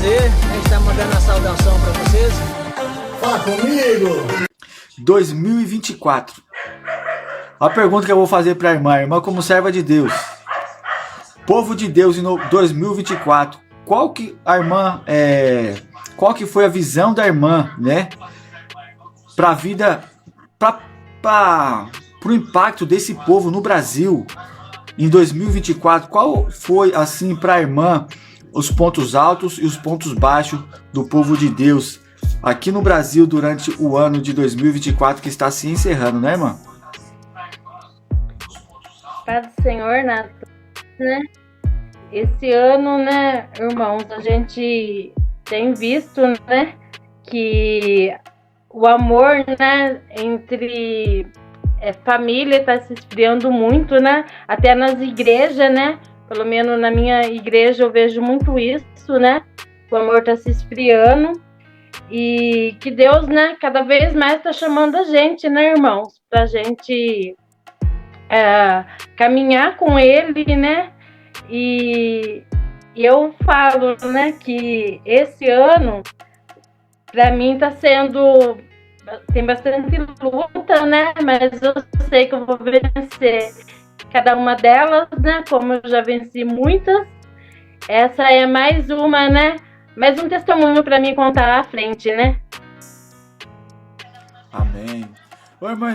prazer, a gente está mandando a saudação para vocês. Fala comigo! 2024. A pergunta que eu vou fazer para a irmã como serva de Deus. Povo de Deus em 2024. Qual que foi a visão da irmã, né? Para a vida, para o impacto desse povo no Brasil em 2024. Qual foi, assim, para a irmã, os pontos altos e os pontos baixos do povo de Deus aqui no Brasil durante o ano de 2024 que está se encerrando, né, irmã? Paz do Senhor, né? Esse ano, né, irmãos, a gente tem visto, né, que o amor, né, entre família está se esfriando muito, né? Até nas igrejas, né? Pelo menos na minha igreja eu vejo muito isso, né? O amor está se esfriando e que Deus, né, cada vez mais está chamando a gente, né, irmãos, para a gente caminhar com Ele, né? E eu falo, né, que esse ano para mim está sendo, tem bastante luta, né? Mas eu sei que eu vou vencer cada uma delas, né? Como eu já venci muitas. Essa é mais uma, né? Mais um testemunho para mim contar à frente, né? Amém. Ô irmão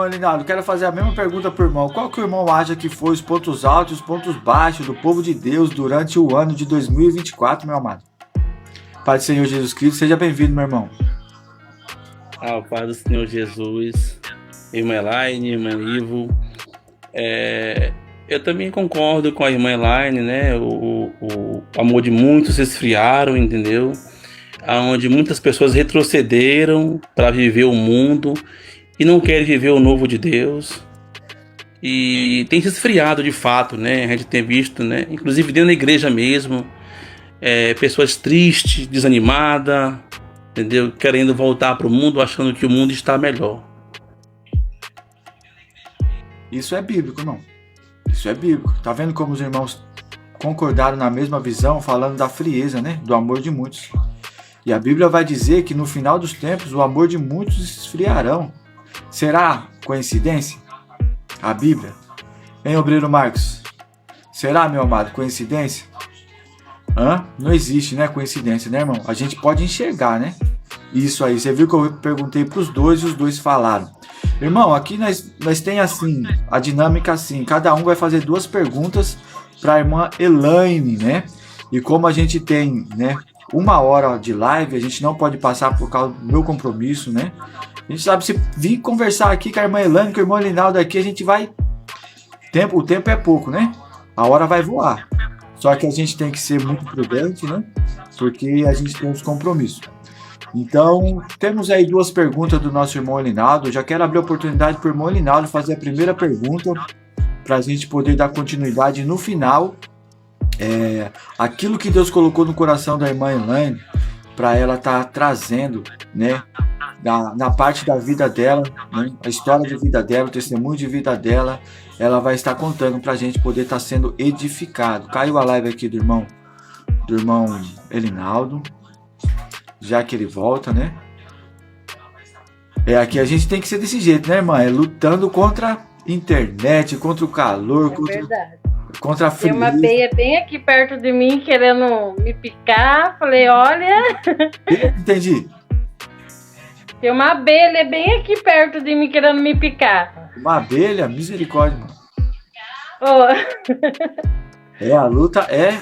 Leonardo, quero fazer a mesma pergunta pro irmão. Qual que o irmão acha que foi os pontos altos e os pontos baixos do povo de Deus durante o ano de 2024, meu amado? Pai do Senhor Jesus Cristo, seja bem-vindo, meu irmão. Ao Pai do Senhor Jesus, irmã Elaine, irmã Ivo. Eu também concordo com a irmã Elaine, né? O amor de muitos se esfriaram, entendeu? Onde muitas pessoas retrocederam para viver o mundo e não querem viver o novo de Deus. E tem se esfriado de fato, né? A gente tem visto, né? Inclusive dentro da igreja mesmo, pessoas tristes, desanimadas, entendeu? Querendo voltar para o mundo, achando que o mundo está melhor. Isso é bíblico, não? Isso é bíblico. Tá vendo como os irmãos concordaram na mesma visão, falando da frieza, né? Do amor de muitos. E a Bíblia vai dizer que no final dos tempos o amor de muitos esfriarão. Será coincidência? A Bíblia? Hein, obreiro Marcos? Será, meu amado, coincidência? Não existe, né, coincidência, né, irmão? A gente pode enxergar, né? Isso aí, você viu que eu perguntei para os dois e os dois falaram. Irmão, aqui nós tem assim, a dinâmica assim, cada um vai fazer 2 perguntas para a irmã Elaine, né? E como a gente tem, né, 1 hora de live, a gente não pode passar por causa do meu compromisso, né? A gente sabe, se vir conversar aqui com a irmã Elaine, com o irmão Linaldo aqui, a gente vai... O tempo é pouco, né? A hora vai voar. Só que a gente tem que ser muito prudente, né? Porque a gente tem os compromissos. Então, temos aí 2 perguntas do nosso irmão Linaldo. Eu já quero abrir a oportunidade para o irmão Linaldo fazer a primeira pergunta para a gente poder dar continuidade no final. Aquilo que Deus colocou no coração da irmã Elaine, para ela estar trazendo, né? Na parte da vida dela, né, a história de vida dela, o testemunho de vida dela, ela vai estar contando para a gente poder estar sendo edificado. Caiu a live aqui do irmão Elinaldo, já que ele volta, né? Aqui a gente tem que ser desse jeito, né, irmã? Lutando contra a internet, contra o calor, contra a frio. Tem uma abelha bem aqui perto de mim querendo me picar. Falei, olha... Entendi. Tem uma abelha bem aqui perto de mim querendo me picar. Uma abelha? Misericórdia, mano. Oh. A luta é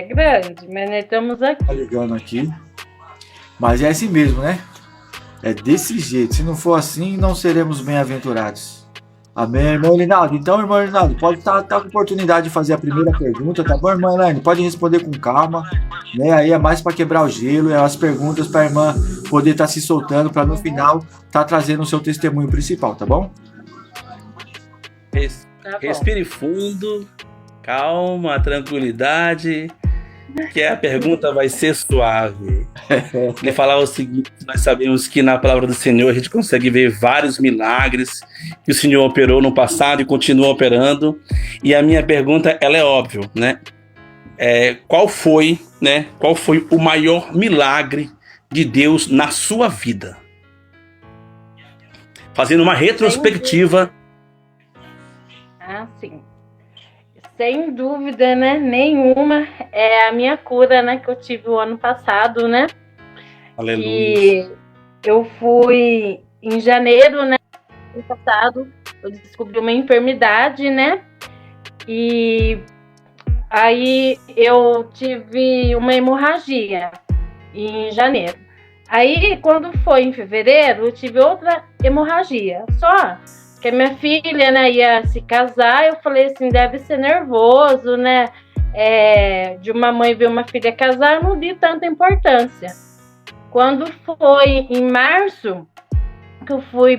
grande, mas nós estamos aqui. Tá ligando aqui. Mas é assim mesmo, né? É desse jeito. Se não for assim, não seremos bem-aventurados. Amém, irmão Linaldo. Então, irmão Linaldo, pode estar com a oportunidade de fazer a primeira pergunta, tá bom, irmã Elaine? Pode responder com calma, né? Aí é mais para quebrar o gelo, é as perguntas para a irmã poder estar se soltando, para no final estar trazendo o seu testemunho principal, tá bom? Respire fundo, calma, tranquilidade, que a pergunta vai ser suave. Ele falava o seguinte: nós sabemos que na palavra do Senhor a gente consegue ver vários milagres que o Senhor operou no passado e continua operando. E a minha pergunta, ela é óbvia, né? qual foi o maior milagre de Deus na sua vida? Fazendo uma retrospectiva. Ah, sim. Sem dúvida, né? Nenhuma é a minha cura, né? Que eu tive o ano passado, né? Aleluia. E eu fui em janeiro, né? Ano passado, eu descobri uma enfermidade, né? E aí eu tive uma hemorragia em janeiro. Aí, quando foi em fevereiro, eu tive outra hemorragia. Só que a minha filha, né, ia se casar, eu falei assim, deve ser nervoso, né? De uma mãe ver uma filha casar, eu não dei tanta importância. Quando foi em março, que eu fui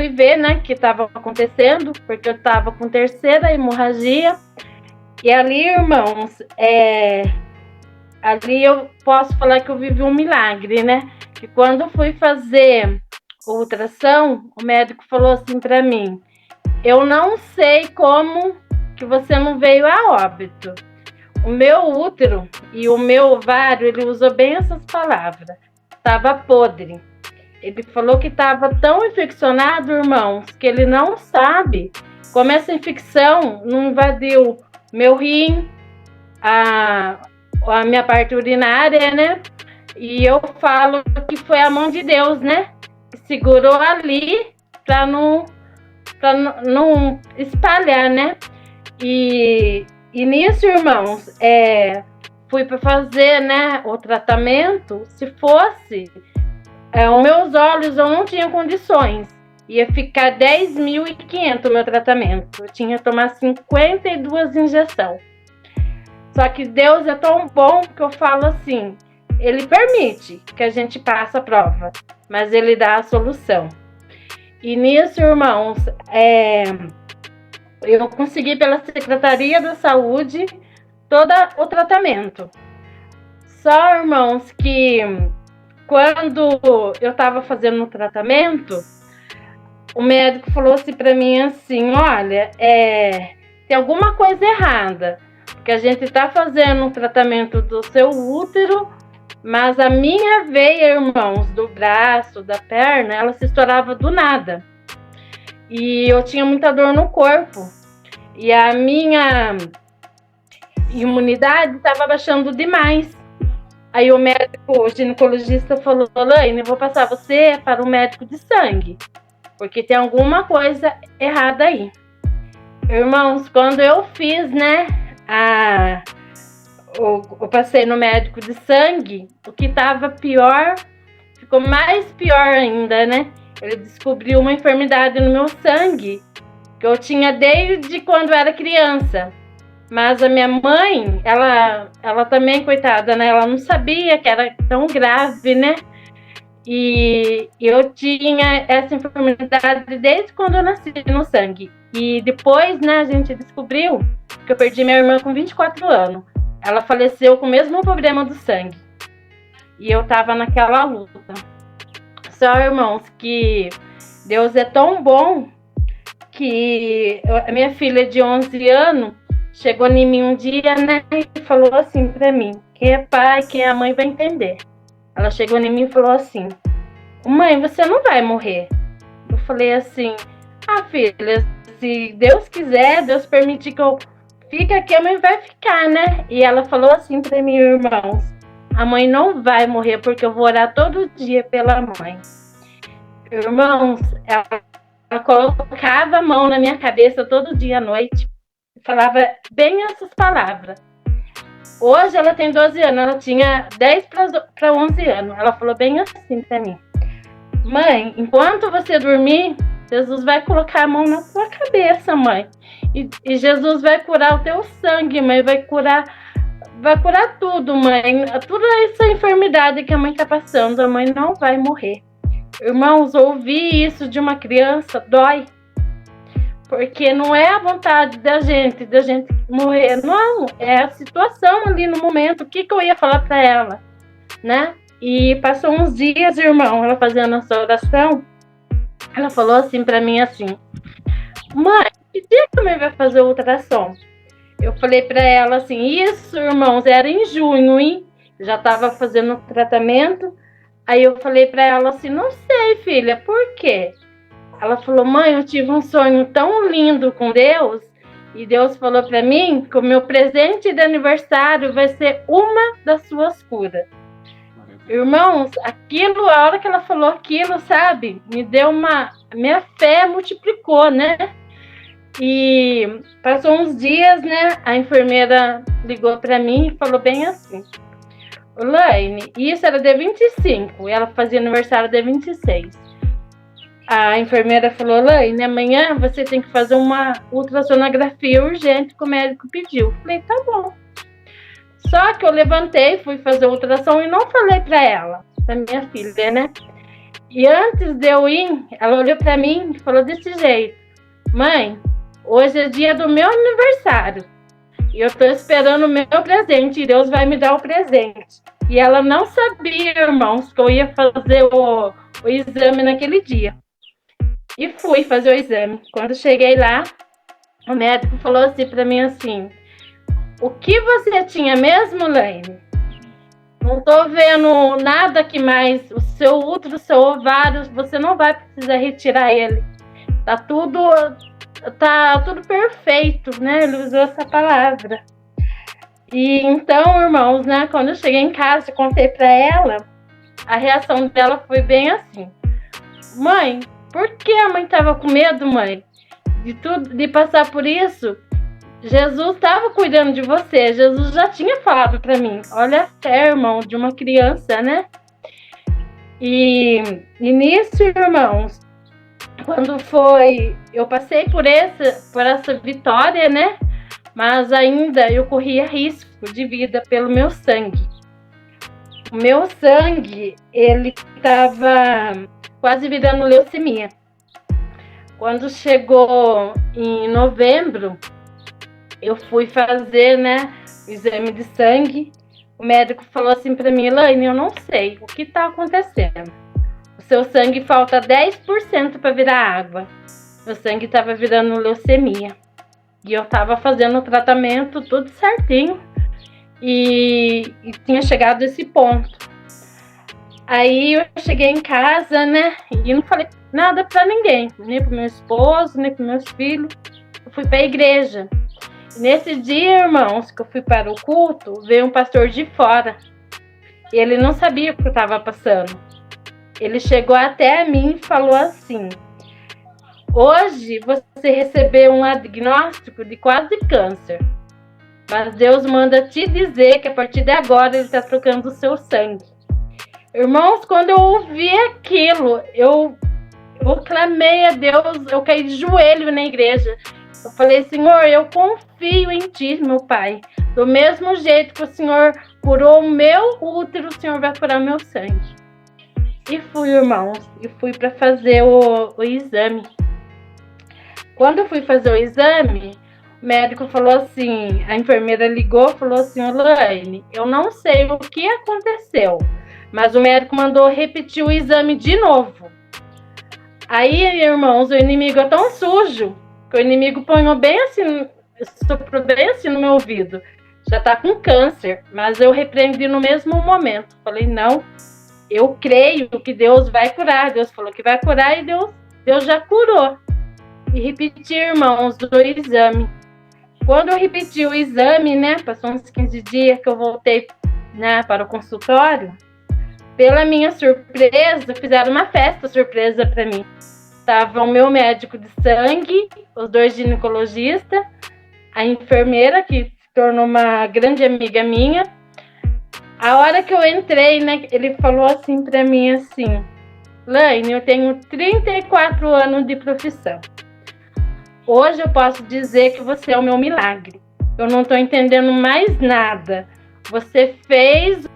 ver, né, que estava acontecendo, porque eu estava com terceira hemorragia. E ali, irmãos, ali eu posso falar que eu vivi um milagre, né? Que quando eu fui fazer ultrassom, o médico falou assim para mim: eu não sei como que você não veio a óbito. O meu útero e o meu ovário, ele usou bem essas palavras, estava podre. Ele falou que estava tão infeccionado, irmãos, que ele não sabe como essa infecção não invadiu meu rim, a minha parte urinária, né? E eu falo que foi a mão de Deus, né? Que segurou ali para não espalhar, né? E nisso, irmãos, fui para fazer, né, o tratamento. Se fosse os meus olhos, eu não tinha condições. Ia ficar 10.500 o meu tratamento. Eu tinha que tomar 52 injeções. Só que Deus é tão bom que eu falo assim, Ele permite que a gente passe a prova, mas Ele dá a solução. E nisso, irmãos, eu consegui pela Secretaria da Saúde todo o tratamento. Só, irmãos, que quando eu estava fazendo o tratamento, o médico falou assim para mim assim, olha, tem alguma coisa errada, porque a gente está fazendo um tratamento do seu útero, mas a minha veia, irmãos, do braço, da perna, ela se estourava do nada. E eu tinha muita dor no corpo. E a minha imunidade estava baixando demais. Aí o médico, o ginecologista falou, Laine, eu vou passar você para o médico de sangue, porque tem alguma coisa errada aí. Irmãos, quando eu fiz, né, eu passei no médico de sangue, o que estava pior, ficou mais pior ainda, né? Ele descobriu uma enfermidade no meu sangue, que eu tinha desde quando eu era criança. Mas a minha mãe, ela também, coitada, né? Ela não sabia que era tão grave, né? E eu tinha essa enfermidade desde quando eu nasci no sangue. E depois, né, a gente descobriu que eu perdi minha irmã com 24 anos. Ela faleceu com o mesmo problema do sangue. E eu tava naquela luta. Só, irmãos, que Deus é tão bom que a minha filha de 11 anos chegou em mim um dia, né, e falou assim pra mim, quem é pai, quem é mãe vai entender. Ela chegou em mim e falou assim, mãe, você não vai morrer. Eu falei assim, filha, se Deus quiser, Deus permitir que eu fique aqui, a mãe vai ficar, né? E ela falou assim pra mim, irmãos, a mãe não vai morrer porque eu vou orar todo dia pela mãe. Irmãos, ela colocava a mão na minha cabeça todo dia à noite, falava bem essas palavras. Hoje ela tem 12 anos, ela tinha 10 para 11 anos. Ela falou bem assim para mim, mãe, enquanto você dormir, Jesus vai colocar a mão na sua cabeça, mãe. E Jesus vai curar o teu sangue, mãe, vai curar tudo, mãe. Toda essa enfermidade que a mãe está passando, a mãe não vai morrer. Irmãos, ouvir isso de uma criança dói. Porque não é a vontade da gente morrer, não, é a situação ali no momento, o que eu ia falar para ela, né? E passou uns dias, irmão, ela fazendo essa oração, ela falou assim para mim assim, mãe, que dia que a mãe vai fazer o ultrassom? Eu falei para ela assim, isso, irmãos, era em junho, hein? Eu já estava fazendo tratamento. Aí eu falei para ela assim, não sei, filha, por quê? Ela falou, mãe, eu tive um sonho tão lindo com Deus. E Deus falou para mim que o meu presente de aniversário vai ser uma das suas curas. Irmãos, aquilo, a hora que ela falou aquilo, sabe? Me deu minha fé multiplicou, né? E passou uns dias, né? A enfermeira ligou para mim e falou bem assim. Laine, isso era dia 25, ela fazia aniversário dia 26. A enfermeira falou, Laine, amanhã você tem que fazer uma ultrassonografia urgente que o médico pediu. Falei, tá bom. Só que eu levantei, fui fazer a ultrassom e não falei pra ela, pra minha filha, né? E antes de eu ir, ela olhou pra mim e falou desse jeito, mãe, hoje é dia do meu aniversário e eu tô esperando o meu presente e Deus vai me dar o presente. E ela não sabia, irmãos, que eu ia fazer o exame naquele dia. E fui fazer o exame. Quando cheguei lá, o médico falou assim pra mim assim, o que você tinha mesmo, Laine? Não tô vendo nada que mais. O seu útero, o seu ovário, você não vai precisar retirar ele. Tá tudo perfeito, né? Ele usou essa palavra. E então, irmãos, né? Quando eu cheguei em casa, eu contei pra ela, a reação dela foi bem assim. Mãe, por que a mãe tava com medo, mãe? De passar por isso? Jesus estava cuidando de você. Jesus já tinha falado para mim. Olha a fé, irmão, de uma criança, né? E nisso, irmãos, quando foi... Eu passei por essa vitória, né? Mas ainda eu corria risco de vida pelo meu sangue. O meu sangue, ele estava quase virando leucemia. Quando chegou em novembro, eu fui fazer, né, o exame de sangue. O médico falou assim para mim, Elaine, eu não sei o que está acontecendo. O seu sangue falta 10% para virar água. Meu sangue estava virando leucemia. E eu estava fazendo o tratamento tudo certinho. E tinha chegado a esse ponto. Aí eu cheguei em casa, né, e não falei nada para ninguém. Nem pro meu esposo, nem pros meus filhos. Eu fui para a igreja. Nesse dia, irmãos, que eu fui para o culto, veio um pastor de fora. E ele não sabia o que eu estava passando. Ele chegou até mim e falou assim, hoje você recebeu um diagnóstico de quase câncer. Mas Deus manda te dizer que a partir de agora Ele está trocando o seu sangue. Irmãos, quando eu ouvi aquilo, eu clamei a Deus, eu caí de joelho na igreja. Eu falei, Senhor, eu confio em Ti, meu Pai. Do mesmo jeito que o Senhor curou o meu útero, o Senhor vai curar o meu sangue. E fui, irmãos, para fazer o exame. Quando eu fui fazer o exame, o médico falou assim, a enfermeira ligou e falou assim, Elaine, eu não sei o que aconteceu, mas o médico mandou repetir o exame de novo. Aí, irmãos, o inimigo é tão sujo, que o inimigo ponhou bem assim, soprou bem assim no meu ouvido. Já tá com câncer, mas eu repreendi no mesmo momento. Falei, não, eu creio que Deus vai curar. Deus falou que vai curar e Deus já curou. E repeti, irmãos, do exame. Quando eu repeti o exame, né, passou uns 15 dias que eu voltei, né, para o consultório, pela minha surpresa, fizeram uma festa surpresa para mim. Tava o meu médico de sangue, os 2 ginecologistas, a enfermeira, que se tornou uma grande amiga minha. A hora que eu entrei, né, ele falou assim para mim, assim, Laine, eu tenho 34 anos de profissão. Hoje eu posso dizer que você é o meu milagre. Eu não estou entendendo mais nada. Você fez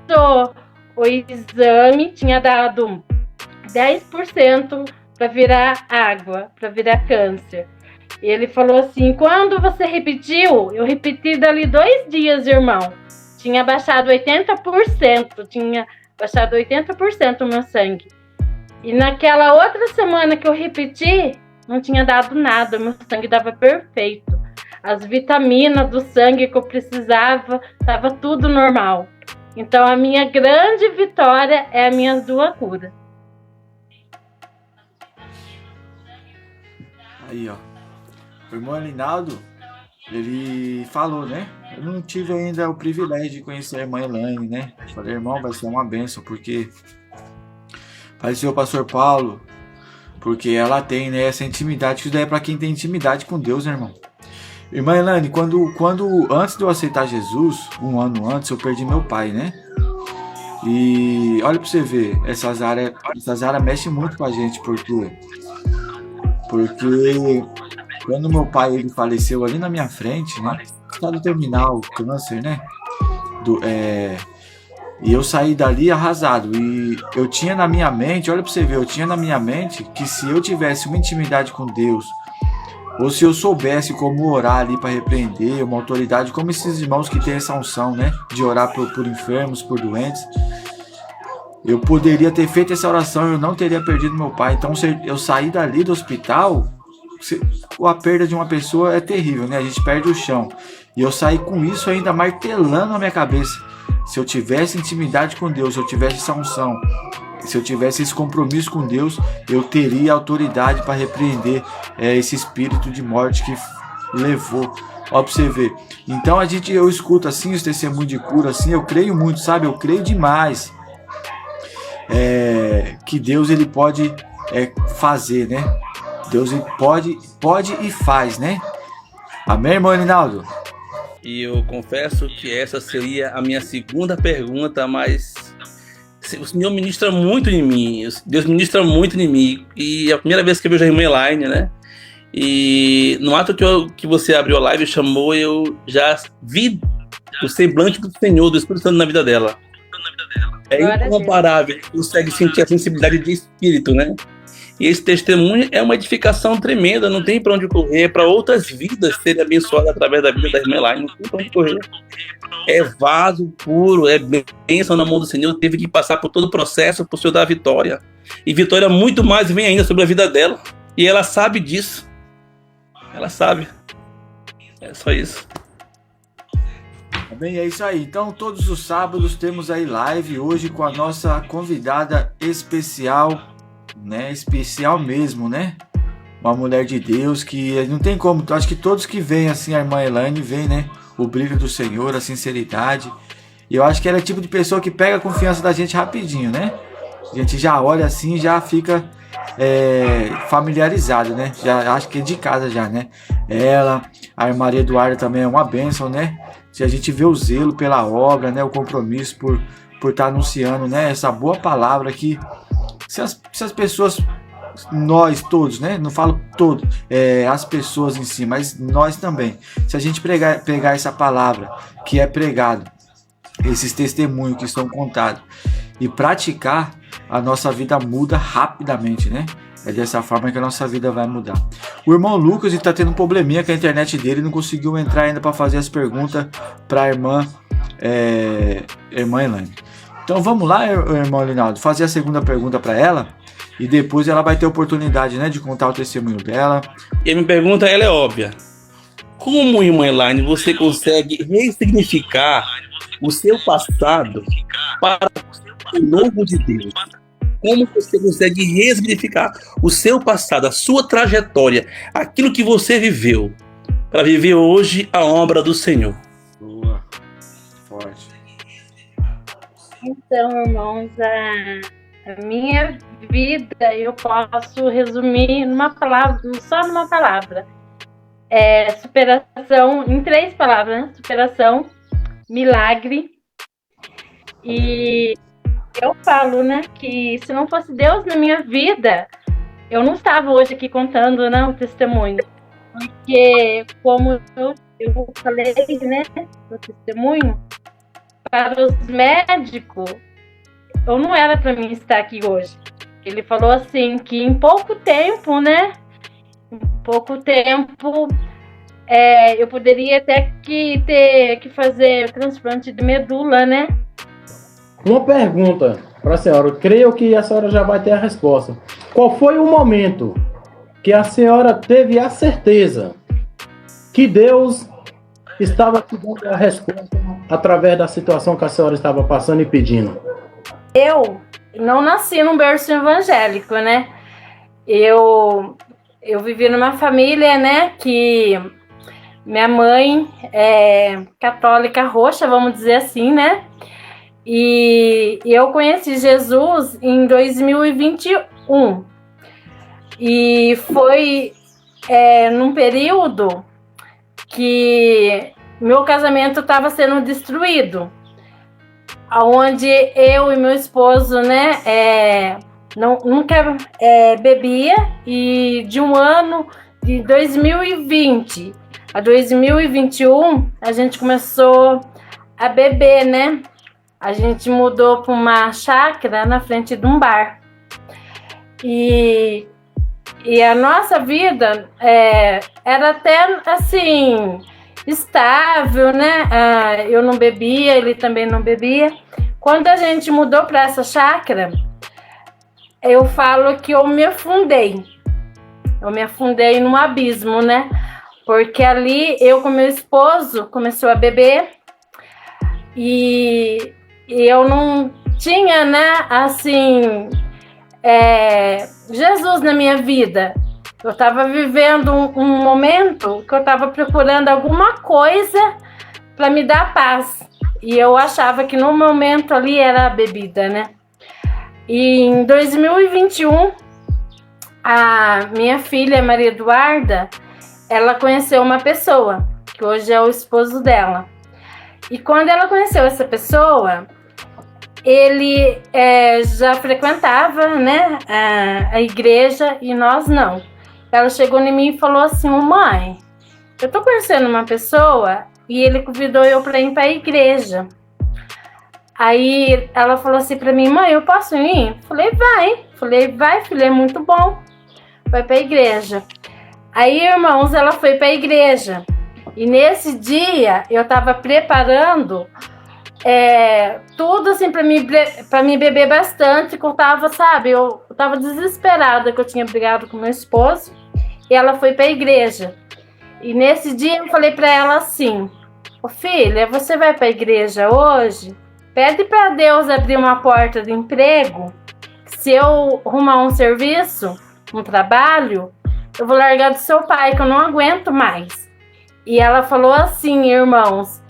o exame, tinha dado 10% para virar água, para virar câncer. E ele falou assim, quando você repetiu, eu repeti dali 2 dias, irmão. Tinha baixado 80% o meu sangue. E naquela outra semana que eu repeti, não tinha dado nada, meu sangue dava perfeito. as vitaminas do sangue que eu precisava, estava tudo normal. Então a minha grande vitória é as minhas 2 curas. Aí, ó. O irmão Alinaldo, ele falou, né? Eu não tive ainda o privilégio de conhecer a irmã Elaine, né? Falei, irmão, vai ser uma bênção, porque faleceu o pastor Paulo, porque ela tem, né, essa intimidade, que isso daí é pra quem tem intimidade com Deus, né, irmão? Irmã Elaine, antes de eu aceitar Jesus, um ano antes, eu perdi meu pai, né? E olha pra você ver, essas áreas mexem muito com a gente, porque quando meu pai ele faleceu ali na minha frente, né? Estado terminal, câncer, né? E eu saí dali arrasado. E eu tinha na minha mente, olha pra você ver, eu tinha na minha mente que se eu tivesse uma intimidade com Deus, ou se eu soubesse como orar ali para repreender, uma autoridade, como esses irmãos que têm essa unção, né? De orar por enfermos, por doentes, eu poderia ter feito essa oração e eu não teria perdido meu pai. Então, se eu sair dali do hospital, a perda de uma pessoa é terrível, né? A gente perde o chão. E eu saí com isso ainda martelando na minha cabeça. Se eu tivesse intimidade com Deus, se eu tivesse essa unção, se eu tivesse esse compromisso com Deus, eu teria autoridade para repreender esse espírito de morte que levou. Ó, pra você ver. Então eu escuto assim os testemunhos de cura, assim, eu creio muito, sabe? Eu creio demais que Deus ele pode fazer, né? Deus ele pode e faz, né? Amém, irmão Rinaldo? E eu confesso que essa seria a minha segunda pergunta, mas o Senhor ministra muito em mim, Deus ministra muito em mim. E a primeira vez que eu vejo a irmã Elaine, né? E no ato que você abriu a live, chamou, eu já vi o semblante do Senhor, do Espírito Santo na vida dela. É incomparável, consegue sentir a sensibilidade de espírito, né? E esse testemunho é uma edificação tremenda, não tem para onde correr, para outras vidas serem abençoadas através da vida da irmã Elaine, não tem para onde correr. É vaso puro, é bênção na mão do Senhor, teve que passar por todo o processo para o Senhor dar a vitória. E vitória muito mais vem ainda sobre a vida dela. E ela sabe disso. Ela sabe. É só isso. Bem, é isso aí. Então, todos os sábados temos aí live hoje com a nossa convidada especial, né? Especial mesmo, né? Uma mulher de Deus que não tem como. Acho que todos que vêm assim, a irmã Elaine, vem, né? O brilho do Senhor, a sinceridade. E eu acho que ela é o tipo de pessoa que pega a confiança da gente rapidinho, né? A gente já olha assim e já fica familiarizado, né? Já acho que é de casa já, né? Ela, a irmã Maria Eduarda também é uma bênção, né? Se a gente vê o zelo pela obra, né? O compromisso por estar anunciando, né? Essa boa palavra que se as pessoas, nós todos, né? Não falo todos, as pessoas em si, mas nós também. Se a gente pegar essa palavra que é pregado, esses testemunhos que são contados e praticar, a nossa vida muda rapidamente, né? É dessa forma que a nossa vida vai mudar. O irmão Lucas está tendo um probleminha com a internet dele, não conseguiu entrar ainda para fazer as perguntas para a irmã Elaine. Então vamos lá, irmão Linaldo, fazer a segunda pergunta para ela e depois ela vai ter oportunidade, né, de contar o testemunho dela. E a minha pergunta ela é óbvia. Como, irmã Elaine, você consegue ressignificar o seu passado para o novo de Deus? Como você consegue ressignificar o seu passado, a sua trajetória, aquilo que você viveu, para viver hoje a obra do Senhor? Boa, forte. Então, irmãos, a minha vida eu posso resumir numa palavra, só numa palavra. Superação, em 3 palavras, né? Superação, milagre. E eu falo, né, que se não fosse Deus na minha vida, eu não estava hoje aqui contando, né, o testemunho. Porque, como eu falei, né, no testemunho, para os médicos, eu não era para mim estar aqui hoje. Ele falou assim, que em pouco tempo, né, eu poderia até ter que fazer transplante de medula, né? Uma pergunta para a senhora, eu creio que a senhora já vai ter a resposta. Qual foi o momento que a senhora teve a certeza que Deus estava te dando a resposta através da situação que a senhora estava passando e pedindo? Eu não nasci num berço evangélico, né? Eu vivi numa família, né, que minha mãe é católica roxa, vamos dizer assim, né? E eu conheci Jesus em 2021. E foi num período que meu casamento estava sendo destruído, onde eu e meu esposo, né, nunca bebia, e de um ano de 2020 a 2021 a gente começou a beber, né? A gente mudou para uma chácara na frente de um bar. E a nossa vida era até assim estável, né? Eu não bebia, ele também não bebia. Quando a gente mudou para essa chácara, eu falo que eu me afundei. Eu me afundei num abismo, né? Porque ali eu com meu esposo começou a beber e eu não tinha, né, assim, Jesus na minha vida. Eu estava vivendo um momento que eu estava procurando alguma coisa para me dar paz. E eu achava que no momento ali era a bebida, né? E em 2021, a minha filha, Maria Eduarda, ela conheceu uma pessoa, que hoje é o esposo dela. E quando ela conheceu essa pessoa, ele já frequentava, né, a igreja e nós não. Ela chegou em mim e falou assim: mãe, eu tô conhecendo uma pessoa e ele convidou eu para ir para a igreja. Aí ela falou assim para mim: mãe, eu posso ir? Falei, vai. Falei, vai, filha, é muito bom. Vai para a igreja. Aí, irmãos, ela foi para a igreja. E nesse dia eu estava preparando tudo assim para me beber bastante, que eu tava, sabe, eu tava desesperada, que eu tinha brigado com meu esposo, e ela foi para a igreja. E nesse dia eu falei para ela assim: ô filha, você vai para a igreja hoje? Pede para Deus abrir uma porta de emprego. Se eu arrumar um serviço, um trabalho, eu vou largar do seu pai, que eu não aguento mais. E ela falou assim, irmãos,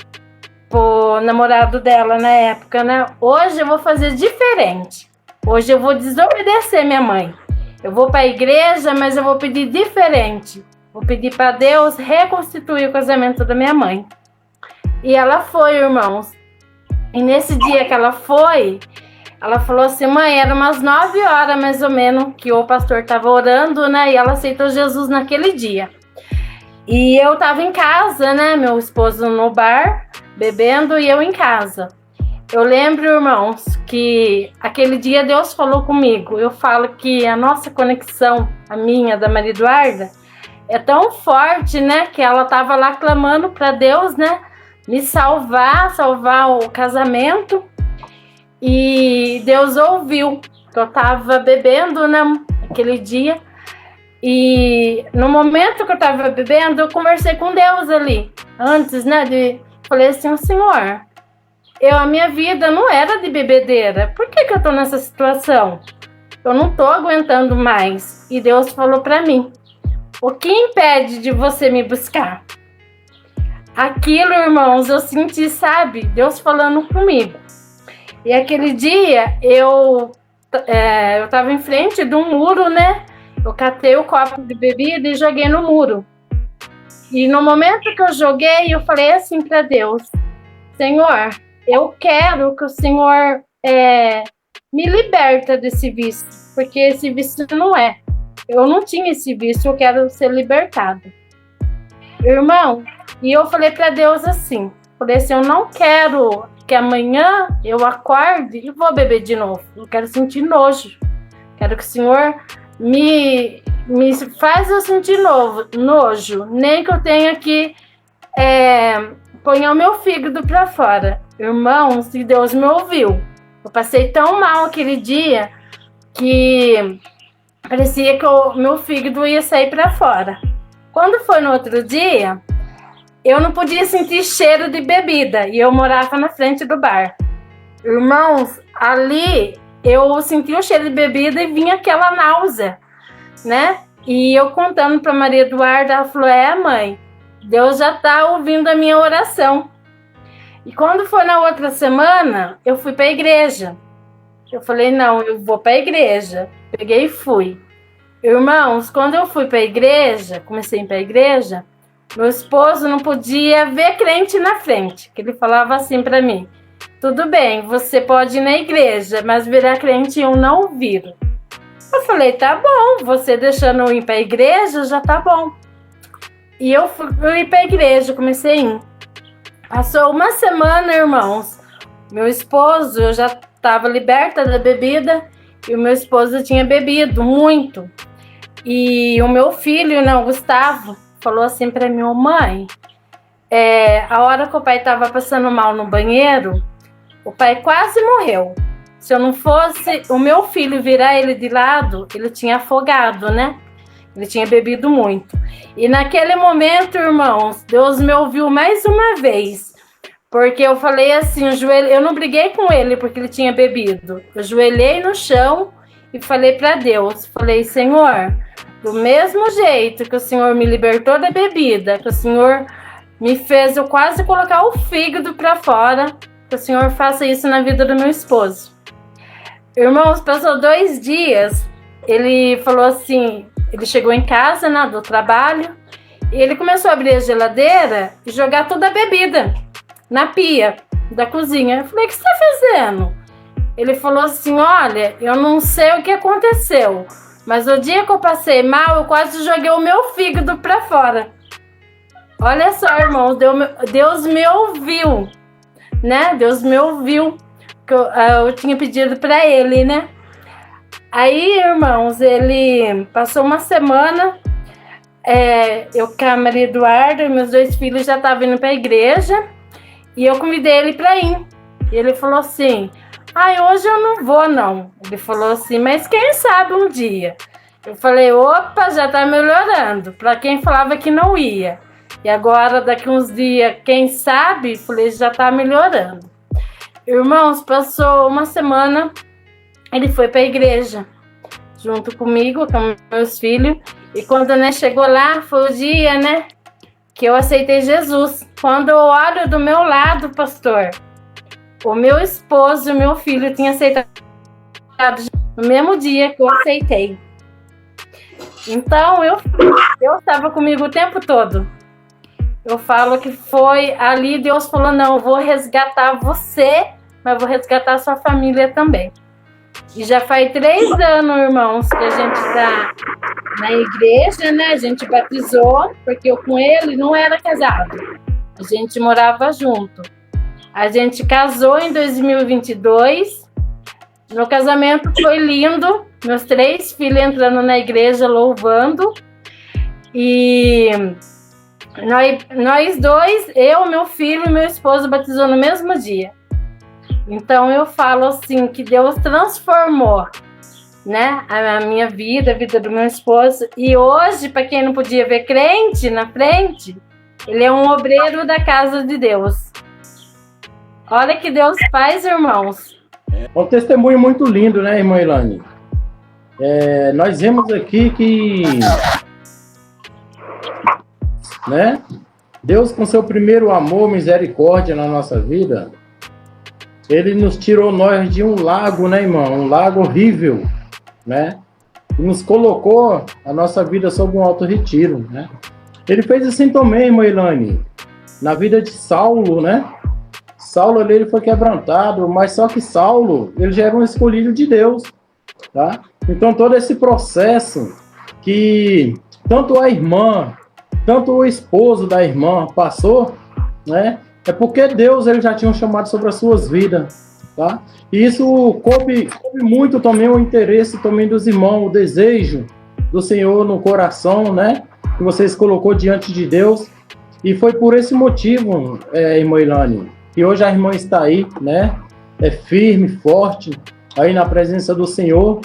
pro namorado dela na época, né? Hoje eu vou fazer diferente. Hoje eu vou desobedecer minha mãe. Eu vou para a igreja, mas eu vou pedir diferente. Vou pedir para Deus reconstituir o casamento da minha mãe. E ela foi, irmãos. E nesse dia que ela foi, ela falou assim: mãe, era umas 9 horas mais ou menos que o pastor estava orando, né? E ela aceitou Jesus naquele dia. E eu estava em casa, né? Meu esposo no bar, bebendo, e eu em casa. Eu lembro, irmãos, que aquele dia Deus falou comigo. Eu falo que a nossa conexão, a minha, da Maria Eduarda, é tão forte, né? Que ela estava lá clamando para Deus, né? Me salvar o casamento. E Deus ouviu. Eu estava bebendo, né? Aquele dia. E no momento que eu estava bebendo, eu conversei com Deus ali. Antes, né? Falei assim: Senhor, a minha vida não era de bebedeira. Por que eu tô nessa situação? Eu não tô aguentando mais. E Deus falou para mim: o que impede de você me buscar? Aquilo, irmãos, eu senti, sabe? Deus falando comigo. E aquele dia, eu tava em frente de um muro, né? Eu catei o copo de bebida e joguei no muro. E no momento que eu joguei, eu falei assim para Deus: Senhor, eu quero que o Senhor me liberta desse vício, porque esse vício não é. Eu não tinha esse vício, eu quero ser libertada. Irmão, e eu falei para Deus assim, falei assim: eu não quero que amanhã eu acorde e vou beber de novo. Eu quero sentir nojo. Quero que o Senhor me faz eu sentir nojo, nem que eu tenha que pôr o meu fígado para fora. Irmãos, e Deus me ouviu. Eu passei tão mal aquele dia que parecia que o meu fígado ia sair para fora. Quando foi no outro dia, eu não podia sentir cheiro de bebida e eu morava na frente do bar. Irmãos, ali eu senti o cheiro de bebida e vinha aquela náusea, né? E eu contando para Maria Eduarda, ela falou, mãe, Deus já está ouvindo a minha oração. E quando foi na outra semana, eu fui para a igreja. Eu falei, não, eu vou para a igreja. Peguei e fui. Irmãos, quando eu fui para a igreja, comecei a ir para a igreja, meu esposo não podia ver crente na frente, que ele falava assim para mim, tudo bem, você pode ir na igreja, mas virar crente eu não viro. Eu falei, tá bom, você deixando eu ir para a igreja, já tá bom. E eu fui para a igreja, comecei a ir. Passou uma semana, irmãos, meu esposo, eu já estava liberta da bebida, e o meu esposo tinha bebido muito. E o meu filho, o Gustavo, falou assim para mim, mãe, a hora que o pai estava passando mal no banheiro, o pai quase morreu. Se eu não fosse o meu filho virar ele de lado, ele tinha afogado, né? Ele tinha bebido muito. E naquele momento, irmãos, Deus me ouviu mais uma vez. Porque eu falei assim, eu não briguei com ele porque ele tinha bebido. Eu ajoelhei no chão e falei para Deus, falei, Senhor, do mesmo jeito que o Senhor me libertou da bebida, que o Senhor me fez eu quase colocar o fígado para fora, que o Senhor faça isso na vida do meu esposo. Irmãos, passou 2 dias, ele falou assim, ele chegou em casa, do trabalho, e ele começou a abrir a geladeira e jogar toda a bebida na pia da cozinha. Eu falei, o que você está fazendo? Ele falou assim, olha, eu não sei o que aconteceu, mas o dia que eu passei mal, eu quase joguei o meu fígado para fora. Olha só, irmãos, Deus me ouviu, né? Deus me ouviu, que eu tinha pedido para ele, né? Aí, irmãos, ele passou uma semana, eu com a Maria Eduarda e meus 2 filhos já estavam indo para a igreja, e eu convidei ele para ir. E ele falou assim, hoje eu não vou, não. Ele falou assim, mas quem sabe um dia. Eu falei, opa, já tá melhorando. Para quem falava que não ia. E agora, daqui uns dias, quem sabe, falei, já tá melhorando. Irmãos, passou uma semana, ele foi para a igreja, junto comigo, com meus filhos. E quando chegou lá, foi o dia, que eu aceitei Jesus. Quando eu olho do meu lado, pastor, o meu esposo e o meu filho tinham aceitado no mesmo dia que eu aceitei. Então, Deus estava comigo o tempo todo. Eu falo que foi ali, Deus falou, não, eu vou resgatar você, mas vou resgatar a sua família também. E já faz 3 anos, irmãos, que a gente está na igreja, A gente batizou, porque eu com ele não era casado. A gente morava junto. A gente casou em 2022. Meu casamento foi lindo. Meus 3 filhos entrando na igreja louvando. E nós 2, eu, meu filho e meu esposo, batizou no mesmo dia. Então eu falo assim, que Deus transformou, a minha vida, a vida do meu esposo. E hoje, para quem não podia ver crente na frente, ele é um obreiro da casa de Deus. Olha que Deus faz, irmãos. É um testemunho muito lindo, irmã Ilane? Nós vemos aqui que Deus, com seu primeiro amor, misericórdia na nossa vida, ele nos tirou nós de um lago, irmão? Um lago horrível, E nos colocou a nossa vida sob um alto retiro, Ele fez assim também, irmã Ilane, na vida de Saulo, Saulo ali, ele foi quebrantado, mas só que Saulo, ele já era um escolhido de Deus, tá? Então todo esse processo que tanto a irmã, tanto o esposo da irmã passou, é porque Deus, ele já tinha um chamado sobre as suas vidas, tá? E isso coube muito também o interesse também dos irmãos, o desejo do Senhor no coração, que vocês colocou diante de Deus. E foi por esse motivo, irmã Ilane, que hoje a irmã está aí, é firme, forte, aí na presença do Senhor.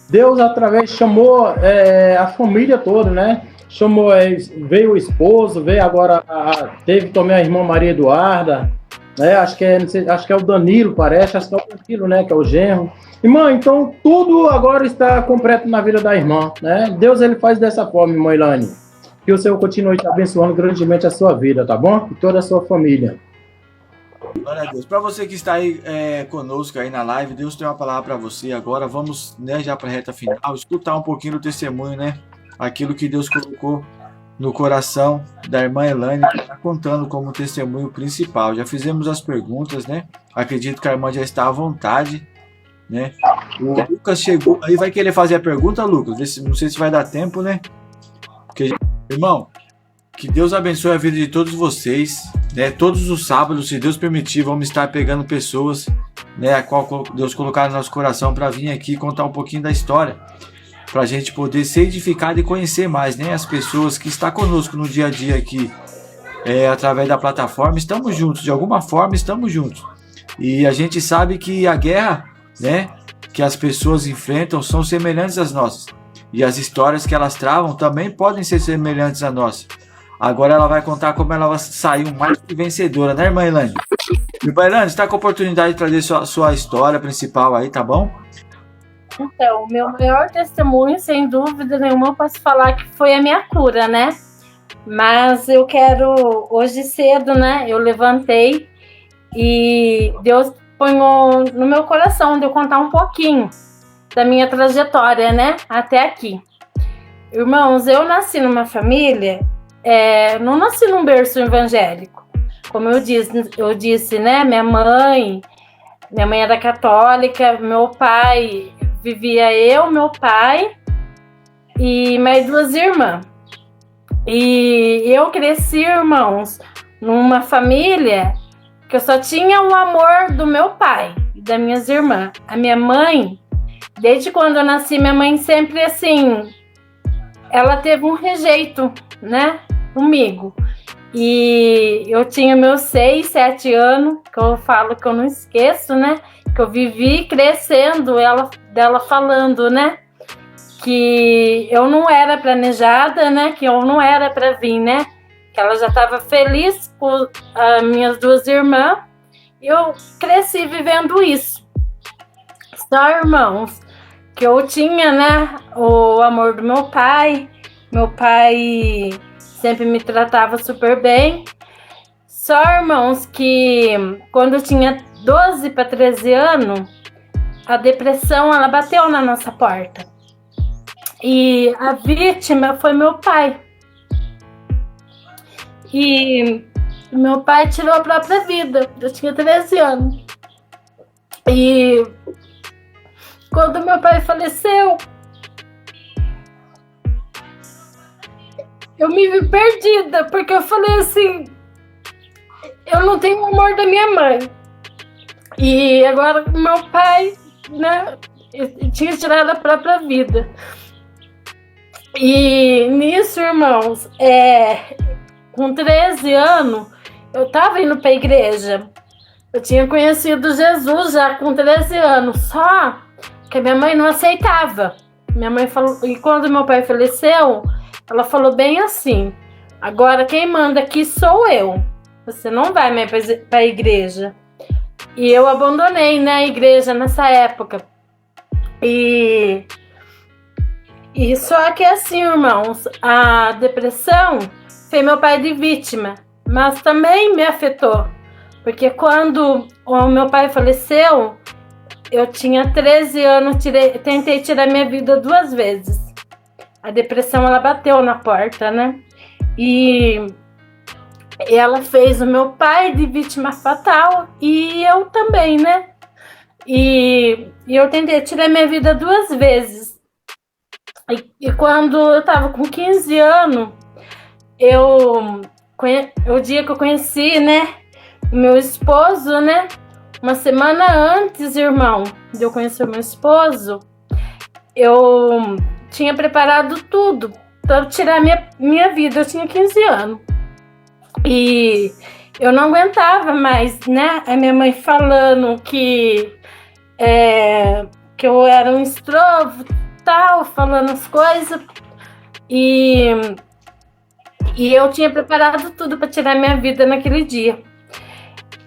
Deus, através, chamou a família toda, chamou, veio o esposo, veio agora, teve também a irmã Maria Eduarda, né? Acho que é, não sei, acho que é o Danilo, parece, acho que é o Danilo, né? Que é o genro. Irmã, então tudo agora está completo na vida da irmã, né? Deus, ele faz dessa forma, irmã Elaine. Que o Senhor continue te abençoando grandemente a sua vida, tá bom? E toda a sua família. Glória a Deus. Para você que está aí conosco aí na live, Deus tem uma palavra para você agora. Vamos, né, já para a reta final, escutar um pouquinho do testemunho, né? Aquilo que Deus colocou no coração da irmã Elaine, que está contando como testemunho principal. Já fizemos as perguntas, né? Acredito que a irmã já está à vontade, né? O Lucas chegou aí, vai querer fazer a pergunta, Lucas? Não sei se vai dar tempo, né? Porque, irmão, que Deus abençoe a vida de todos vocês, né? Todos os sábados, se Deus permitir, vamos estar pegando pessoas, né? A qual Deus colocar no nosso coração para vir aqui contar um pouquinho da história, para a gente poder ser edificado e conhecer mais, né? As pessoas que estão conosco no dia a dia aqui, através da plataforma. Estamos juntos, de alguma forma estamos juntos. E a gente sabe que a guerra, né, que as pessoas enfrentam são semelhantes às nossas. E as histórias que elas travam também podem ser semelhantes à nossa. Agora ela vai contar como ela saiu mais que vencedora, né, irmã Elaine? Irmã Elaine, você está com a oportunidade de trazer sua história principal aí, tá bom? Então, o meu maior testemunho, sem dúvida nenhuma, eu posso falar que foi a minha cura, né? Mas eu quero, hoje cedo, né, eu levantei e Deus ponhou no meu coração de eu contar um pouquinho da minha trajetória, né, até aqui. Irmãos, eu nasci numa família, não nasci num berço evangélico. Como eu disse, né, minha mãe era católica, meu pai, vivia eu, meu pai e mais 2 irmãs. E eu cresci, irmãos, numa família que eu só tinha o amor do meu pai e das minhas irmãs. A minha mãe, desde quando eu nasci, minha mãe sempre assim, ela teve um rejeito, né, comigo. E eu tinha meus 6, 7 anos, que eu falo que eu não esqueço, né, que eu vivi crescendo dela falando, né, que eu não era planejada, né, que eu não era para vir, né, que ela já estava feliz por as minhas 2 irmãs. E eu cresci vivendo isso. Só, irmãos, que eu tinha, né, o amor do meu pai. Meu pai sempre me tratava super bem. Só, irmãos, que quando eu tinha 12 para 13 anos, a depressão, ela bateu na nossa porta. E a vítima foi meu pai. E meu pai tirou a própria vida. Eu tinha 13 anos. E quando meu pai faleceu, eu me vi perdida, porque eu falei assim, eu não tenho o amor da minha mãe. E agora meu pai, né, tinha tirado a própria vida. E nisso, irmãos, com 13 anos, eu tava indo pra igreja. Eu tinha conhecido Jesus já com 13 anos, só que a minha mãe não aceitava. Minha mãe falou, e quando meu pai faleceu, ela falou bem assim, agora quem manda aqui sou eu. Você não vai mais pra igreja. E eu abandonei, né, a igreja nessa época. E só que assim, irmãos, a depressão fez meu pai de vítima, mas também me afetou. Porque quando o meu pai faleceu, eu tinha 13 anos, tentei tirar minha vida 2 vezes. A depressão, ela bateu na porta, né? E ela fez o meu pai de vítima fatal e eu também, né? E eu tentei tirar minha vida 2 vezes. E quando eu tava com 15 anos, o dia que eu conheci, né, o meu esposo, né, uma semana antes, irmão, de eu conhecer o meu esposo, eu tinha preparado tudo para tirar minha vida. Eu tinha 15 anos. E eu não aguentava mais, né, a minha mãe falando que eu era um estrovo, tal, falando as coisas. E E eu tinha preparado tudo para tirar minha vida naquele dia.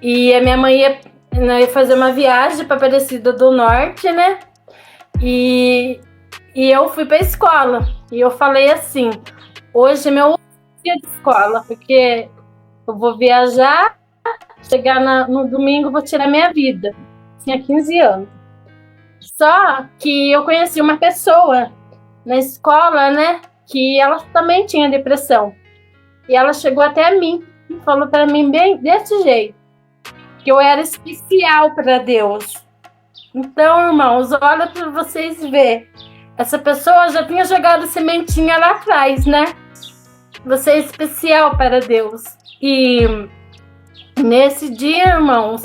E a minha mãe ia fazer uma viagem para Aparecida do Norte, né? E eu fui para a escola. E eu falei assim: hoje é meu último dia de escola, porque eu vou viajar, chegar no domingo, vou tirar minha vida. Tinha 15 anos. Só que eu conheci uma pessoa na escola, né? Que ela também tinha depressão. E ela chegou até mim e falou para mim bem desse jeito, que eu era especial para Deus. Então, irmãos, olha para vocês verem. Essa pessoa já tinha jogado sementinha lá atrás, né? Você é especial para Deus. E nesse dia, irmãos,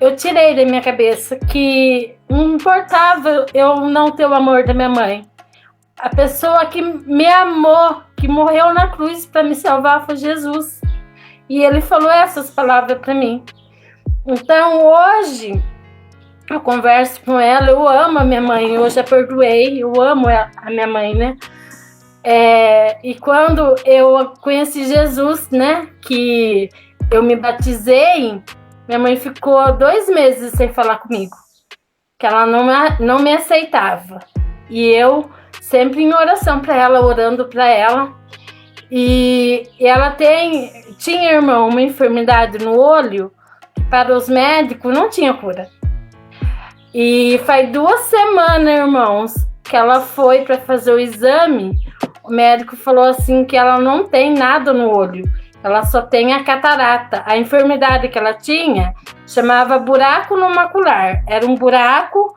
eu tirei da minha cabeça que não importava eu não ter o amor da minha mãe. A pessoa que me amou, que morreu na cruz para me salvar, foi Jesus. E ele falou essas palavras para mim. Então, hoje, eu converso com ela, eu amo a minha mãe, eu já perdoei, eu amo a minha mãe, né? E quando eu conheci Jesus, né, que eu me batizei, minha mãe ficou 2 meses sem falar comigo, que ela não me aceitava. E eu sempre em oração para ela, orando para ela. E ela tinha, irmão, uma enfermidade no olho que para os médicos não tinha cura. E faz 2 semanas, irmãos, que ela foi para fazer o exame. O médico falou assim que ela não tem nada no olho, ela só tem a catarata. A enfermidade que ela tinha chamava buraco no macular. Era um buraco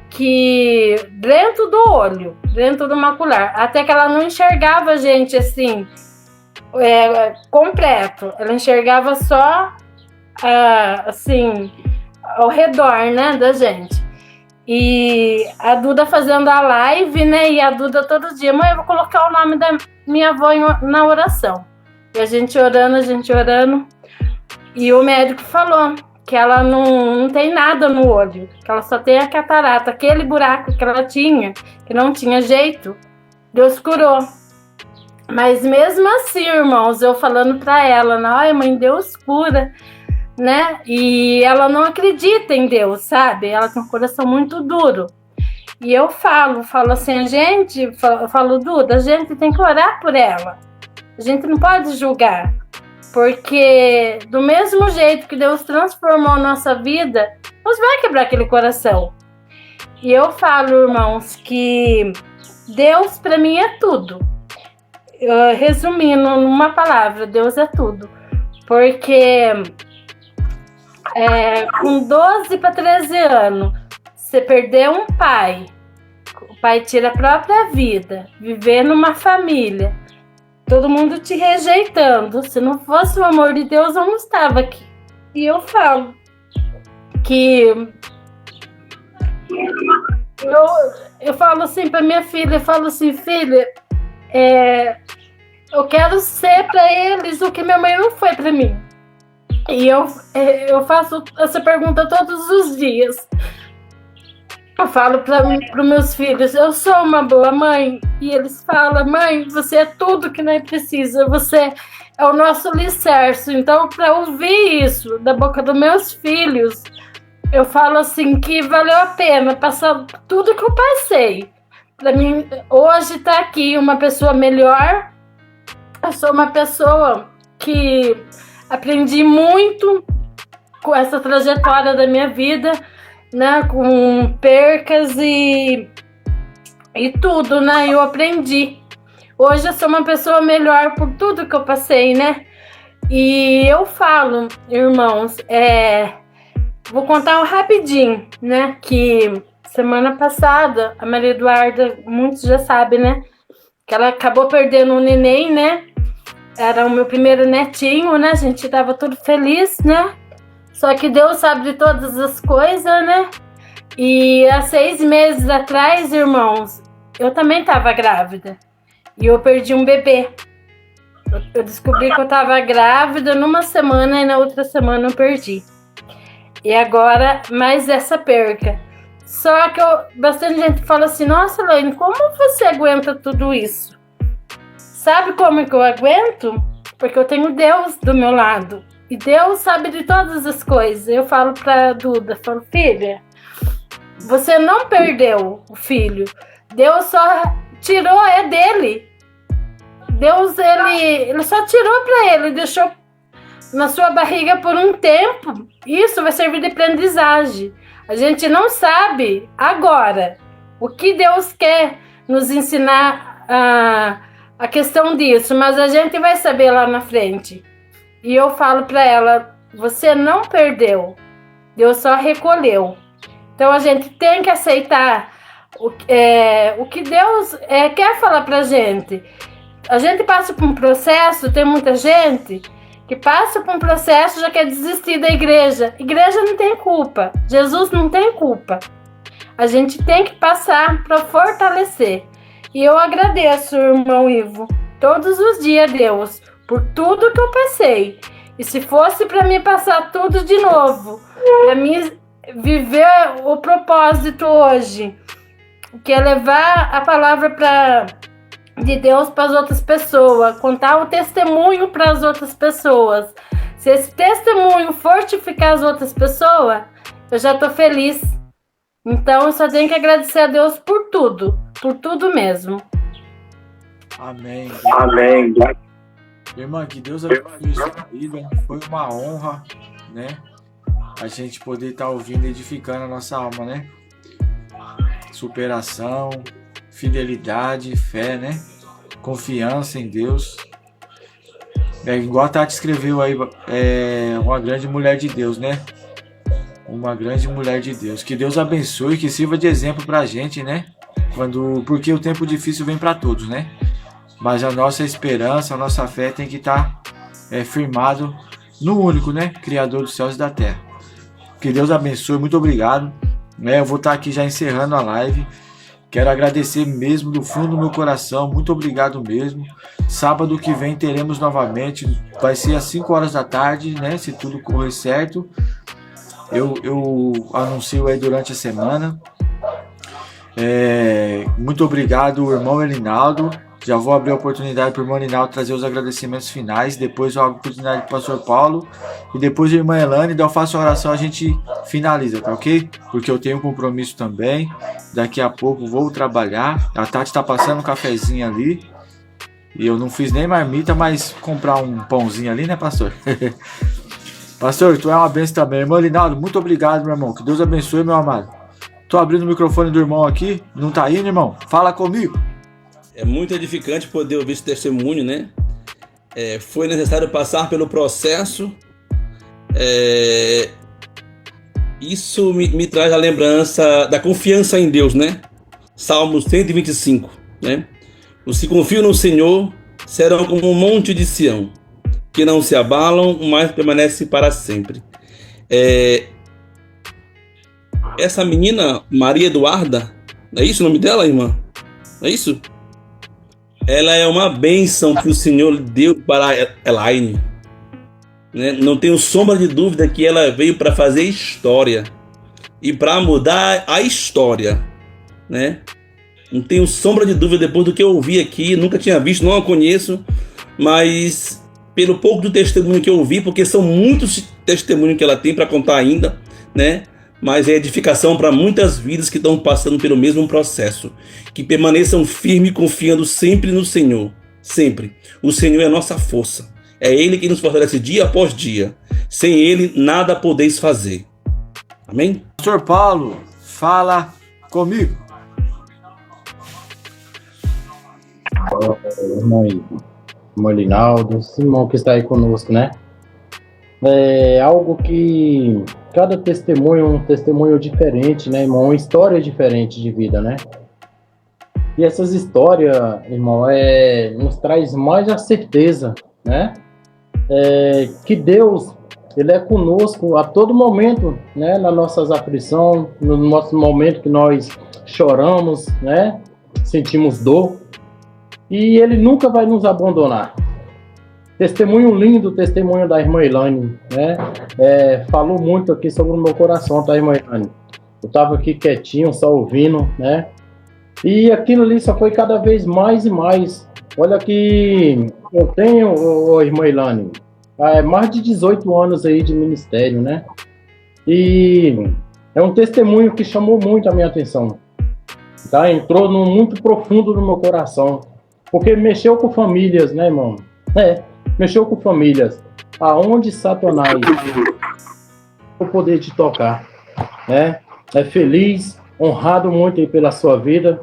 que dentro do olho, dentro do macular, até que ela não enxergava a gente assim, completo. Ela enxergava só assim, ao redor, né, da gente. E a Duda fazendo a live, né, e a Duda todo dia: mãe, eu vou colocar o nome da minha avó na oração. E a gente orando, e o médico falou que ela não tem nada no olho, que ela só tem a catarata, aquele buraco que ela tinha, que não tinha jeito, Deus curou. Mas mesmo assim, irmãos, eu falando pra ela: ai, mãe, Deus cura, né? E ela não acredita em Deus, sabe? Ela tem um coração muito duro. E eu falo assim, eu falo, Duda, a gente tem que orar por ela. A gente não pode julgar. Porque do mesmo jeito que Deus transformou a nossa vida, Deus vai quebrar aquele coração. E eu falo, irmãos, que Deus para mim é tudo. Resumindo numa palavra, Deus é tudo. Porque com 12 para 13 anos, você perdeu um pai, o pai tira a própria vida, viver numa família, todo mundo te rejeitando. Se não fosse o amor de Deus, eu não estava aqui. E eu falo que eu falo assim para minha filha, eu falo assim: filha, eu quero ser para eles o que minha mãe não foi para mim. E eu faço essa pergunta todos os dias. Eu falo para os meus filhos: eu sou uma boa mãe? E eles falam: mãe, você é tudo que nós precisamos, você é o nosso alicerce. Então, para ouvir isso da boca dos meus filhos, eu falo assim que valeu a pena passar tudo que eu passei. Para mim, hoje tá aqui uma pessoa melhor. Eu sou uma pessoa que aprendi muito com essa trajetória da minha vida, né, com percas e tudo, né, eu aprendi. Hoje eu sou uma pessoa melhor por tudo que eu passei, né, e eu falo, irmãos, vou contar um rapidinho, né, que semana passada, a Maria Eduarda, muitos já sabem, né, que ela acabou perdendo um neném, né, era o meu primeiro netinho, né, a gente tava tudo feliz, né, só que Deus sabe de todas as coisas, né? E há 6 meses atrás, irmãos, eu também estava grávida. E eu perdi um bebê. Eu descobri que eu estava grávida numa semana e na outra semana eu perdi. E agora, mais essa perca. Só que bastante gente fala assim: nossa, Laine, como você aguenta tudo isso? Sabe como que eu aguento? porque eu tenho Deus do meu lado. E Deus sabe de todas as coisas. Eu falo pra Duda, falo, filha, você não perdeu o filho. Deus só tirou, é dele. Deus, ele só tirou pra ele, deixou na sua barriga por um tempo. Isso vai servir de aprendizagem. A gente não sabe agora o que Deus quer nos ensinar a questão disso, mas a gente vai saber lá na frente. E eu falo para ela, você não perdeu, Deus só recolheu. Então a gente tem que aceitar o que Deus quer falar pra gente. A gente passa por um processo, tem muita gente que passa por um processo e já quer desistir da igreja. Igreja não tem culpa, Jesus não tem culpa. A gente tem que passar para fortalecer. E eu agradeço, irmão Ivo, todos os dias, Deus, por tudo que eu passei. E se fosse para mim passar tudo de novo, para mim viver o propósito hoje, que é levar a palavra de Deus para as outras pessoas, contar o testemunho para as outras pessoas. Se esse testemunho fortificar as outras pessoas, eu já estou feliz. Então eu só tenho que agradecer a Deus por tudo mesmo. Amém. Amém. Irmã, que Deus abençoe sua vida. Foi uma honra, né? A gente poder estar ouvindo e edificando a nossa alma, né? Superação, fidelidade, fé, né? Confiança em Deus. Igual a Tati escreveu aí, uma grande mulher de Deus, né? Uma grande mulher de Deus. Que Deus abençoe, que sirva de exemplo pra gente, né? Porque o tempo difícil vem para todos, né? Mas a nossa esperança, a nossa fé tem que estar firmado no único, né? Criador dos céus e da terra. Que Deus abençoe, muito obrigado. Eu vou estar aqui já encerrando a live. Quero agradecer mesmo do fundo do meu coração, muito obrigado mesmo. Sábado que vem teremos novamente, vai ser às 5 horas da tarde, né? Se tudo correr certo. Eu anuncio aí durante a semana. Muito obrigado, irmão Elinaldo. Já vou abrir a oportunidade para o irmão Elinaldo trazer os agradecimentos finais. Depois eu abro a oportunidade para o pastor Paulo. E depois a irmã Elane, eu faço a oração, a gente finaliza, tá ok? Porque eu tenho um compromisso também. Daqui a pouco vou trabalhar. A Tati está passando um cafezinho ali. E eu não fiz nem marmita, mas comprar um pãozinho ali, né, pastor? Pastor, tu é uma bênção também. Irmão Elinaldo, muito obrigado, meu irmão. Que Deus abençoe, meu amado. Tô abrindo o microfone do irmão aqui. Não tá indo, irmão? Fala comigo. É muito edificante poder ouvir esse testemunho, né? Foi necessário passar pelo processo. Isso me traz a lembrança da confiança em Deus, né? Salmo 125, né? Os que confiam no Senhor serão como um monte de Sião, que não se abalam, mas permanecem para sempre. Essa menina, Maria Eduarda, é isso o nome dela, irmã? É isso? Ela é uma bênção que o Senhor deu para Elaine, né? Não tenho sombra de dúvida que ela veio para fazer história e para mudar a história, né? Não tenho sombra de dúvida depois do que eu ouvi aqui, nunca tinha visto, não a conheço, mas pelo pouco do testemunho que eu ouvi, porque são muitos testemunhos que ela tem para contar ainda, né? Mas é edificação para muitas vidas que estão passando pelo mesmo processo. Que permaneçam firmes, confiando sempre no Senhor. Sempre. O Senhor é a nossa força. É Ele que nos fortalece dia após dia. Sem Ele, nada podeis fazer. Amém? Pastor Paulo, fala comigo. Irmão Elinaldo, esse irmão que está aí conosco, né? É algo que cada testemunho é um testemunho diferente, né, irmão? Uma história diferente de vida, né? E essas histórias, irmão, nos traz mais a certeza, né? Que Deus, Ele é conosco a todo momento, né? Nas nossas aflições, no nosso momento que nós choramos, né? Sentimos dor. E Ele nunca vai nos abandonar. Testemunho lindo, testemunho da irmã Elaine, né? Falou muito aqui sobre o meu coração, tá, irmã Elaine? Eu estava aqui quietinho, só ouvindo, né? E aquilo ali só foi cada vez mais e mais Olha que eu tenho, irmã Ilane, mais de 18 anos aí de ministério, né? E é um testemunho que chamou muito a minha atenção, tá? Entrou muito profundo no meu coração, porque mexeu com famílias, né, irmão? Mexeu com famílias, aonde Satanás o poder de tocar, né? É feliz, honrado muito aí pela sua vida,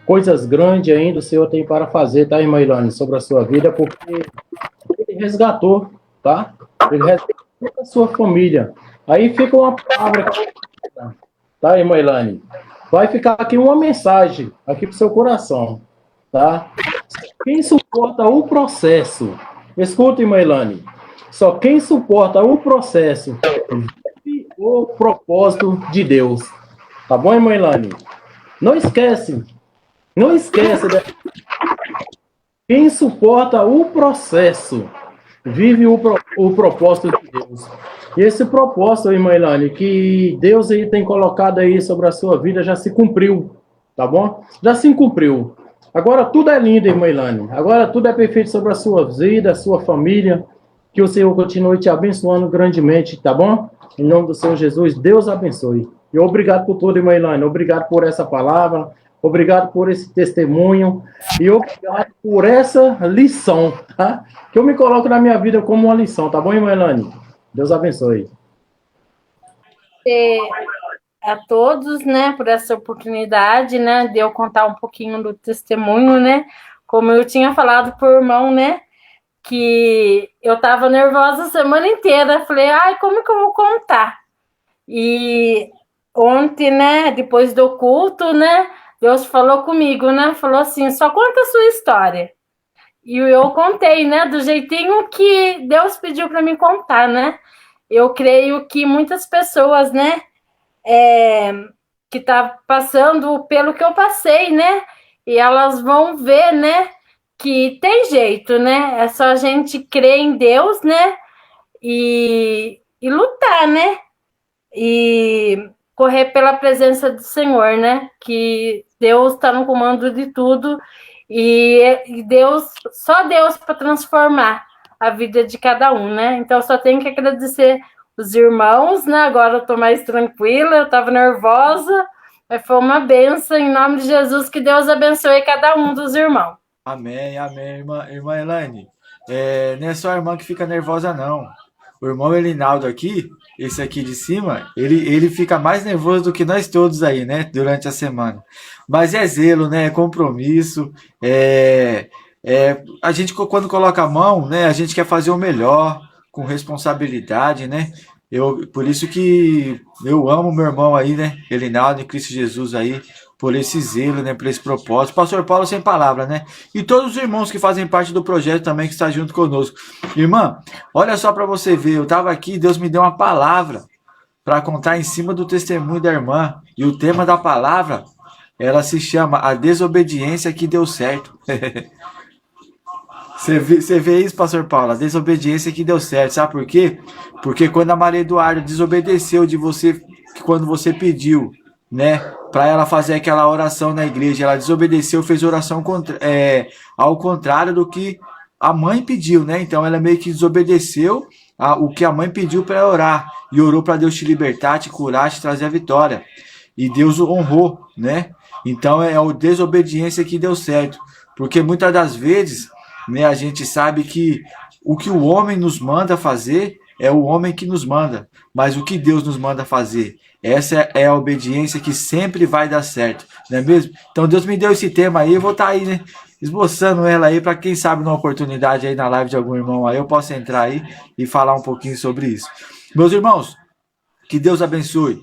coisas grandes ainda o Senhor tem para fazer, tá, irmã Ilane, sobre a sua vida, porque Ele resgatou, tá? Ele resgatou a sua família. Aí fica uma palavra, tá, irmã Ilane? Vai ficar aqui uma mensagem, aqui pro seu coração, tá? Quem suporta o processo, escuta, irmã Ilane, só quem suporta o processo vive o propósito de Deus. Tá bom, irmã Ilane? Não esquece. Quem suporta o processo vive o propósito de Deus. E esse propósito, irmã Ilane, que Deus aí tem colocado aí sobre a sua vida já se cumpriu, tá bom? Já se cumpriu. Agora tudo é lindo, irmã Ilane. Agora tudo é perfeito sobre a sua vida, a sua família. Que o Senhor continue te abençoando grandemente, tá bom? Em nome do Senhor Jesus, Deus abençoe. E obrigado por tudo, irmã Ilane. Obrigado por essa palavra. Obrigado por esse testemunho. E obrigado por essa lição, tá? Que eu me coloco na minha vida como uma lição, tá bom, irmã Ilane? Deus abençoe. A todos, né, por essa oportunidade, né, de eu contar um pouquinho do testemunho, né? Como eu tinha falado pro irmão, né? Que eu tava nervosa a semana inteira. Falei, como que eu vou contar? E ontem, né, depois do culto, né, Deus falou comigo, né, falou assim, só conta a sua história. E eu contei, né, do jeitinho que Deus pediu para mim contar, né. Eu creio que muitas pessoas, né, que tá passando pelo que eu passei, né, e elas vão ver, né, que tem jeito, né? É só a gente crer em Deus, né? E lutar, né? E correr pela presença do Senhor, né? Que Deus está no comando de tudo e Deus, só Deus para transformar a vida de cada um, né? Então eu só tenho que agradecer os irmãos, né? Agora eu tô mais tranquila, eu tava nervosa, mas foi uma bênção em nome de Jesus, que Deus abençoe cada um dos irmãos. Amém, irmã Elaine. Não é só a irmã que fica nervosa, não. O irmão Elinaldo aqui, esse aqui de cima, ele fica mais nervoso do que nós todos aí, né? Durante a semana. Mas é zelo, né? É compromisso. A gente, quando coloca a mão, né? A gente quer fazer o melhor, com responsabilidade, né? Por isso que eu amo meu irmão aí, né? Elinaldo, em Cristo Jesus aí, por esse zelo, né, por esse propósito. Pastor Paulo sem palavra, né? E todos os irmãos que fazem parte do projeto também, que está junto conosco. Irmã, olha só para você ver, eu estava aqui, Deus me deu uma palavra para contar em cima do testemunho da irmã. E o tema da palavra, ela se chama A Desobediência que Deu Certo. Você vê isso, Pastor Paulo? A desobediência que deu certo. Sabe por quê? Porque quando a Maria Eduarda desobedeceu de você, quando você pediu, né, para ela fazer aquela oração na igreja, ela desobedeceu, fez oração ao contrário do que a mãe pediu, né? Então ela meio que desobedeceu o que a mãe pediu para orar e orou para Deus te libertar, te curar, te trazer a vitória. E Deus o honrou, né? Então é a desobediência que deu certo, porque muitas das vezes, né, a gente sabe que o que o homem nos manda fazer é o homem que nos manda, mas o que Deus nos manda fazer, essa é a obediência que sempre vai dar certo, não é mesmo? Então Deus me deu esse tema aí, eu vou estar aí, né, esboçando ela aí, para quem sabe numa oportunidade aí na live de algum irmão aí, eu posso entrar aí e falar um pouquinho sobre isso. Meus irmãos, que Deus abençoe.